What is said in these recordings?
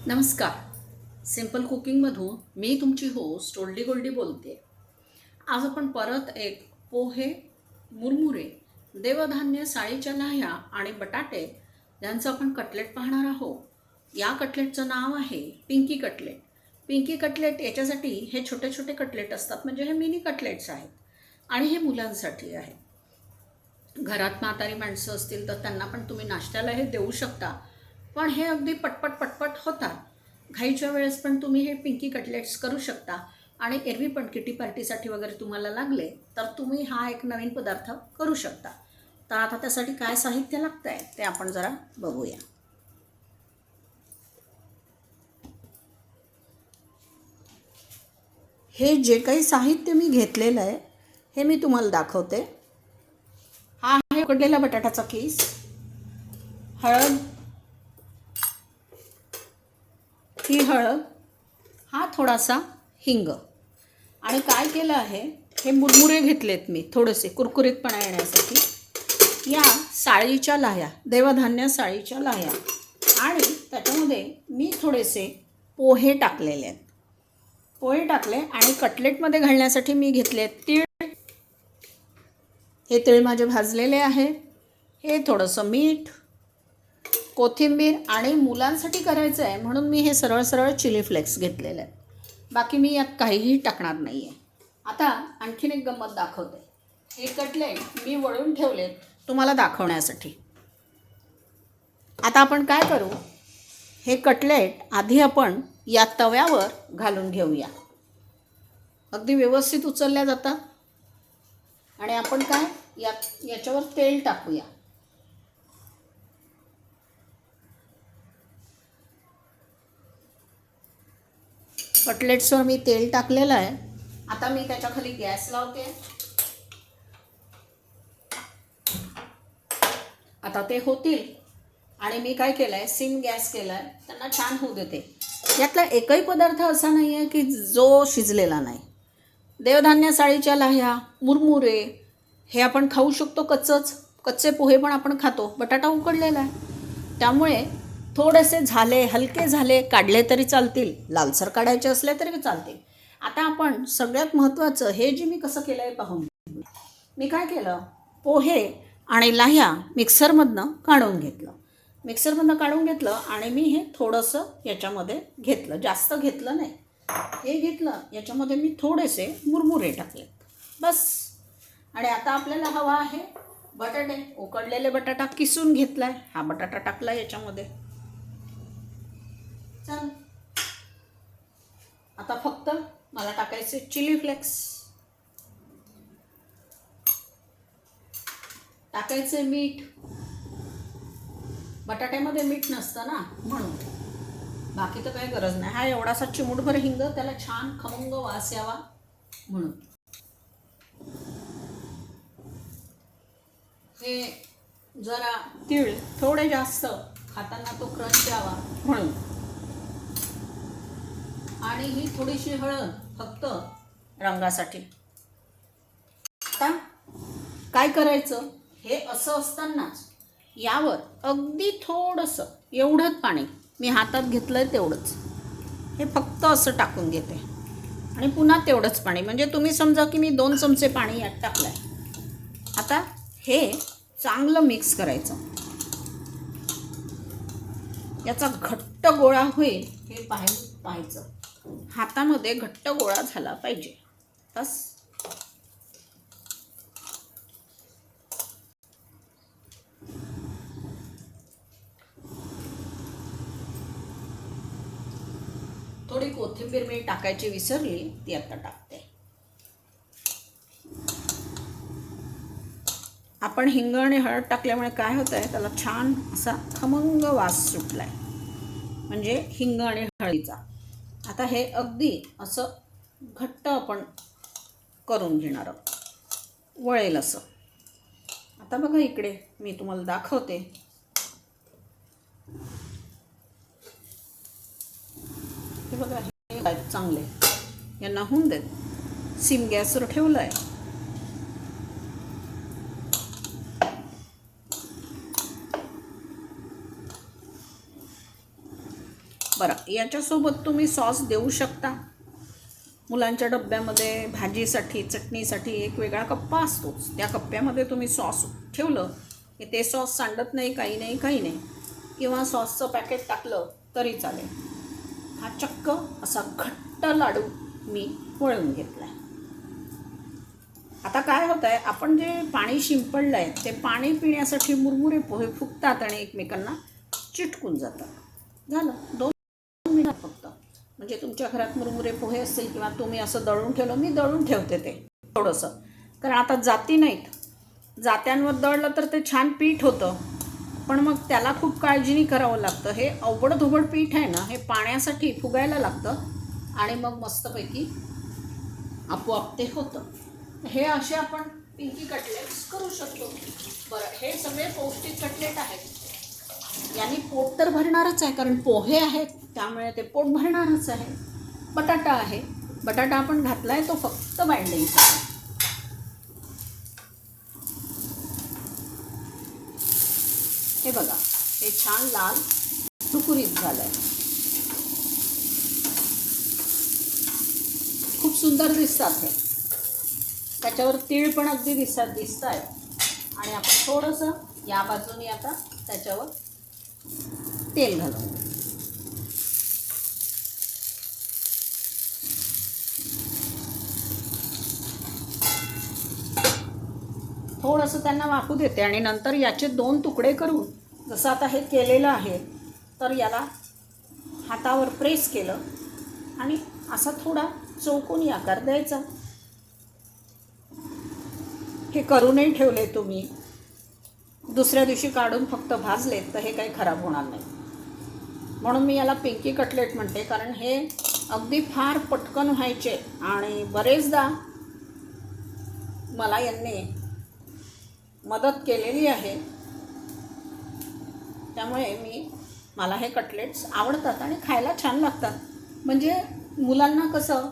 नमस्कार. सिंपल कुकिंगमधून मी तुमची होस्ट ओल्डी गोल्डी बोलते. आज आपण परत एक पोहे, मुरमुरे, देवधान्य, साळीच्या लाह्या आणि बटाटे यांचं आपण कटलेट पाहणार आहोत. या कटलेटचं नाव आहे पिंकी कटलेट. पिंकी कटलेट याच्यासाठी हे छोटे छोटे कटलेट असतात, म्हणजे हे मिनी कटलेट्स आहेत आणि हे मुलांसाठी आहे. घरात म्हातारी माणसं असतील तर त्यांना पण तुम्ही नाश्त्याला हे देऊ शकता. पण हे अगदी पटपट पटपट होतात. घाईच्या वेळेस पण तुम्ही हे पिंकी कटलेट्स करू शकता. आणि एरवी पण किटी पार्टीसाठी वगैरे तुम्हाला लागले तर तुम्ही हा एक नवीन पदार्थ करू शकता. तर आता त्यासाठी काय साहित्य लागतं आहे ते आपण जरा बघूया. हे जे काही साहित्य मी घेतलेलं आहे हे मी तुम्हाला दाखवते. हा आहे उकडलेला बटाट्याचा किस, हळद, ही हळद, हा थोडासा हिंग. आणि काय केलं आहे, हे मुरमुरे घेतलेत मी थोडेसे कुरकुरीतपणा येण्यासाठी. या साळीच्या लाह्या, देवधान्य साळीच्या लाह्या, आणि त्याच्यामध्ये मी थोडेसे पोहे टाकलेले आहेत. पोहे टाकले आणि कटलेटमध्ये घालण्यासाठी मी घेतले तीळ. हे तीळ माझे भाजलेले आहे. हे थोडंसं मीठ, कोथिंबीर, आणि मुलांसाठी करायचं आहे म्हणून मी हे सरळ सरळ चिली फ्लेक्स घेतलेले आहेत. बाकी मी यात काहीही टाकणार नाही आहे. आता आणखीन एक गंमत दाखवते. हे कटलेट मी वळून ठेवलेत तुम्हाला दाखवण्यासाठी. आता आपण काय करू, हे कटलेट आधी आपण या तव्यावर घालून घेऊया. अगदी व्यवस्थित उचलल्या जातात. आणि आपण काय याच्यावर तेल टाकूया. कटलेट्सवर मी तेल टाकलेलं आहे. आता मी त्याच्याखाली गॅस लावते. आता ते होतील. आणि मी काय केलं आहे, सिम गॅस केला आहे, त्यांना छान होऊ देते. यातला एकही पदार्थ असा नाही आहे की जो शिजलेला नाही. देवधान्य साळीच्या लाह्या, मुरमुरे हे आपण खाऊ शकतो कच्चंच. कच्चे पोहे पण आपण खातो. बटाटा उकडलेला आहे, त्यामुळे थोडेसे झाले, हलके झाले, काढले तरी चालतील. लालसर काढायचे असले तरी चालतील. आता आपण सगळ्यात महत्त्वाचं हे जे मी कसं केलं आहे पाहून. मी काय केलं, पोहे आणि लाह्या मिक्सरमधनं काढून घेतलं. मिक्सरमधनं काढून घेतलं आणि मी हे थोडंसं याच्यामध्ये घेतलं, जास्त घेतलं नाही. हे घेतलं, याच्यामध्ये मी थोडेसे मुरमुरे टाकले बस. आणि आता आपल्याला हवा आहे बटाटे. उकडलेले बटाटा किसून घेतलाय, हा बटाटा टाकला याच्यामध्ये. चल, आता फक्त मला टाकायचे चिली फ्लेक्स, टाकायचे मीठ. बटाट्यामध्ये मीठ नसतं ना म्हणून, बाकी तर काही गरज नाही. हा एवढासा चिमूटभर हिंग, त्याला छान खमंग वास यावा म्हणून. हे जरा तीळ थोडे जास्त, खाताना तो क्रंच यावा म्हणून. आणि ही थोडीशी हळद फक्त रंगासाठी. आता काय करायचं, हे असं असतानाच यावर अगदी थोडंसं, एवढंच पाणी मी हातात घेतलं आहे तेवढंच, हे फक्त असं टाकून घेते. आणि पुन्हा तेवढंच पाणी, म्हणजे तुम्ही समजा की मी 2 चमचे पाणी यात टाकलं आहे. आता हे चांगलं मिक्स करायचं. याचा घट्ट गोळा होईल हे पाहायचं. हातामध्ये घट्ट गोळा झाला पाहिजे बस. थोडी कोथिंबीर मी टाकायची विसरली, ती आता टाकते. आपण हिंग आणि हळद टाकल्यामुळे काय होतं आहे, त्याला छान असा खमंग वास सुटला आहे, म्हणजे हिंग आणि हळदीचा. आता हे अगदी असं घट्ट आपण करून घेणार आहोत, वळेल असं. आता बघा इकडे मी तुम्हाला दाखवते. हे बघा, हे चांगले यांना होऊन देत. सिम गॅसवर ठेवलं आहे. बरं, याच्यासोबत तुम्ही सॉस देऊ शकता. मुलांच्या डब्यामध्ये भाजीसाठी चटणीसाठी एक वेगळा कप्पा असतोच. त्या कप्प्यामध्ये तुम्ही सॉस ठेवलं की ते सॉस सांडत नाही, काही नाही, काही नाही. किंवा सॉसचं पॅकेट टाकलं तरी चालेल. हा चक्क असा घट्ट लाडू मी वळून घेतला आहे. आता काय होतं आहे, आपण जे पाणी शिंपडलं आहे ते पाणी पिण्यासाठी मुरमुरे पोहे फुगतात आणि एकमेकांना चिटकून जातात. झालं, 2 मिनिटात फक्त. म्हणजे तुमच्या घरात मुरमुरे पोहे असतील किंवा तुम्ही असं दळून ठेवलं, मी दळून ठेवते ते थोडंसं, कारण आता जाती नाहीत. जात्यांवर दळलं तर ते छान पीठ होतं, पण मग त्याला खूप काळजीने करावं लागतं. हे अवघड पीठ आहे ना, हे पाण्यासाठी फुगायला लागतं आणि मग मस्तपैकी आपोआप ते होतं. हे असे आपण पिंकी कटलेट्स करू शकतो. बरं, हे सगळे पौष्टिक कटलेट आहेत. यांनी पोट तर भरणारच आहे, कारण पोहे आहेत त्यामुळे ते पोट भरणारच आहे. बटाटा आहे, बटाटा आपण घातला आहे तो फक्त बाइंडिंगचा. हे बघा, हे छान लाल कुरकुरीत झालं आहे. खूप सुंदर दिसतात हे. त्याच्यावर तीळ पण अगदी दिसत आहे. आणि आपण थोडंसं या बाजूने आता त्याच्यावर तेल घालून थोडंसं त्यांना वाफू देते आणि नंतर याचे 2 तुकडे करून, जसं आता हे केलेलं आहे, तर याला हातावर प्रेस केलं आणि असा थोडा चौकोनी आकार द्यायचा. हे करूनही ठेवले तुम्ही, दुसऱ्या दिवशी काढून फक्त भाजलेत तर हे काही खराब होणार नाही. म्हणून मी याला पिंकी कटलेट म्हणते, कारण हे अगदी फार पटकन व्हायचे आणि बरेचदा मला यांनी मदत केलेली आहे. त्यामुळे मला हे कटलेट्स आवडतात आणि खायला छान लागतात. म्हणजे मुलांना कसं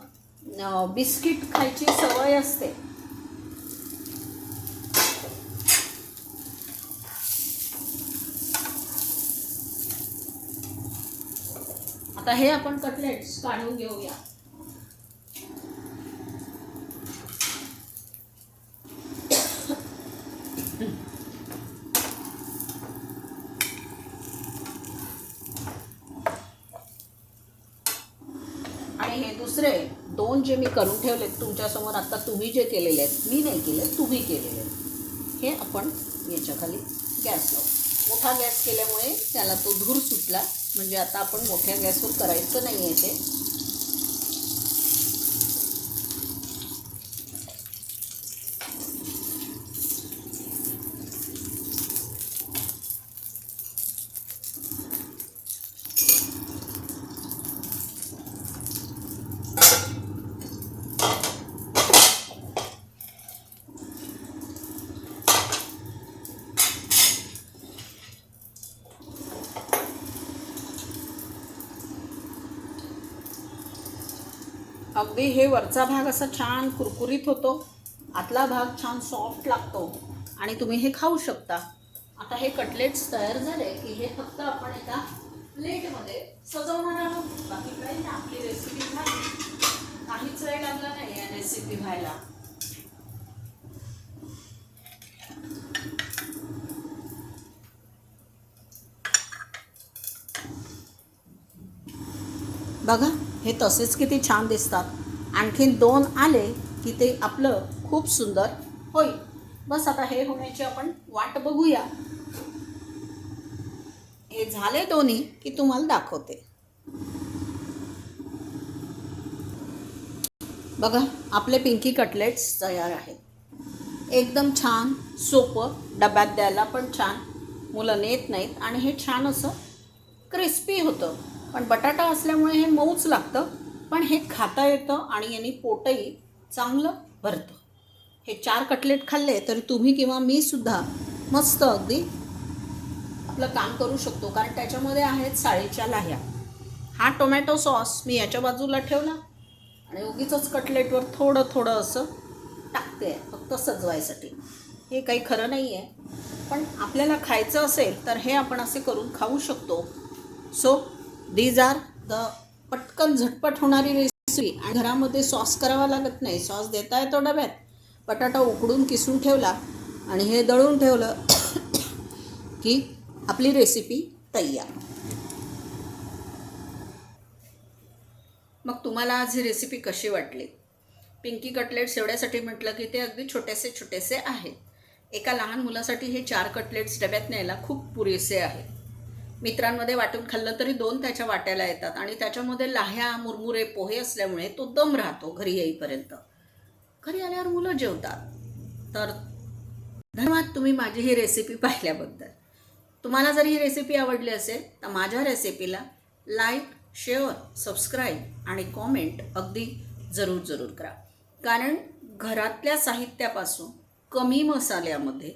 बिस्किट खायची सवय असते. आता हे आपण कटलेट्स काढून घेऊया. आणि हे दुसरे 2 जे मी करून ठेवलेत तुमच्यासमोर, आता तुम्ही जे केलेले आहेत, मी नाही केले, तुम्ही केलेले आहेत, हे आपण याच्या खाली गॅस लावू. मोठा गॅस केल्यामुळे त्याला तो धूर सुटला. म्हणजे आता आपण मोठ्या गॅसवर करायचं नाही आहे ते. अगदी हे वरचा भाग असा छान कुरकुरीत होतो, आतला भाग छान सॉफ्ट लागतो आणि तुम्ही हे खाऊ शकता. आता हे कटलेट्स तयार झाले की हे फक्त आपण एका प्लेटमध्ये सजवणार आहोत. बाकी काही नाही, आपली रेसिपी झाली. काहीच वेळ लागला नाही या रेसिपी व्हायला. बघा, हे तसेच किती छान दिसतात. आणखीन 2 आले की ते आपलं खूप सुंदर होईल. बस आता हे होण्याची आपण वाट बघूया. हे झाले 2 की तुम्हाला दाखवते. बघा, आपले पिंकी कटलेट्स तयार आहेत. एकदम छान, सोपं, डब्यात द्यायला पण छान, मुलं नेत नाहीत आणि हे छान असं क्रिस्पी होतं. पण बटाटा असल्यामुळे हे मऊच लागतं, पण हे खाता येतं आणि यांनी पोटही चांगलं भरतं. हे 4 कटलेट खाल्ले तरी तुम्ही किंवा मी सुद्धा मस्त अगदी आपलं काम करू शकतो, कारण त्याच्यामध्ये आहेत साळीच्या लाह्या. हा टोमॅटो सॉस मी याच्या बाजूला ठेवला आणि उगीचच कटलेटवर थोडं थोडं असं टाकते फक्त सजवायसाठी. हे काही खरं नाही आहे, पण आपल्याला खायचं असेल तर हे आपण असे करून खाऊ शकतो. सो these are पटकन झटपट होणारी रेसिपी आणि घरामध्ये सॉस करावा लागत नाही. सॉस देता येतो डब्यात. बटाटा उकडून किसून ठेवला आणि हे दळून ठेवलं की आपली रेसिपी तयार. मग तुम्हाला आज ही रेसिपी कशी वाटली? पिंकी कटलेट्स एवढ्यासाठी म्हटलं की ते अगदी छोटेसे छोटेसे आहेत. एका लहान मुलासाठी हे 4 कटलेट्स डब्यात न्यायला खूप पुरेसे आहे. मित्रांमध्ये वाटून खाल्लं तरी 2 त्याच्या वाट्याला येतात आणि त्याच्यामध्ये लाह्या, मुरमुरे, पोहे असल्यामुळे तो दम राहतो घरी येईपर्यंत. घरी आल्यावर मुलं जेवतात. तर धन्यवाद तुम्ही माझी ही रेसिपी पाहिल्याबद्दल. तुम्हाला जर ही रेसिपी आवडली असेल तर माझ्या रेसिपीला लाईक, शेअर, सबस्क्राईब आणि कॉमेंट अगदी जरूर करा. कारण घरातल्या साहित्यापासून कमी मसाल्यामध्ये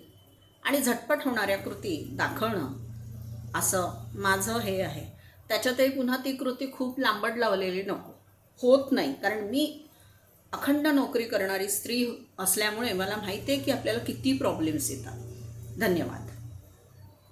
आणि झटपट होणाऱ्या कृती दाखवणं असं माझं हे आहे. त्याच्यातही पुन्हा ती कृती खूप लांबड लावलेली नको. होत नाही, कारण मी अखंड नोकरी करणारी स्त्री असल्यामुळे मला माहिती आहे की आपल्याला किती प्रॉब्लेम्स येतात. धन्यवाद.